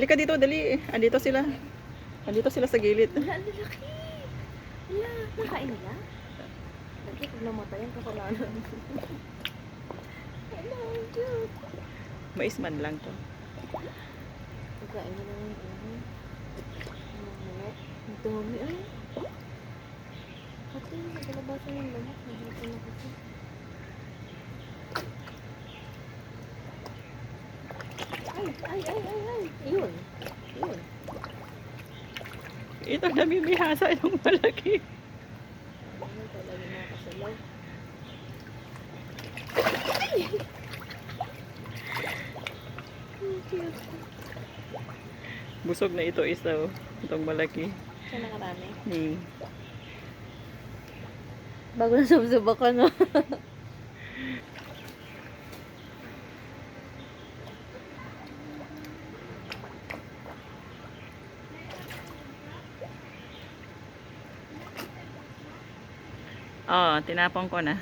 Halika dito, dali. Andito sila. Andito sila sa gilid. Wala, ang lalaki. Wala, nakain nila? Lagi pag namatayan, kasalanan. Wala, ang cute. Mais man lang to. Pagkain nila ng ano. Mamaya. Ang dami, ay. Pati, nagalabasan yung lamok. Nagalabasan na kasi. Ay. Yun. Ito namimihasa yung malaki. Ano talaga nakasalaw. Ang cute. Busog na ito isa oh. Itong malaki. Siya nakarami. Bago na subsuba ka, no? Oh, tinapon ko na.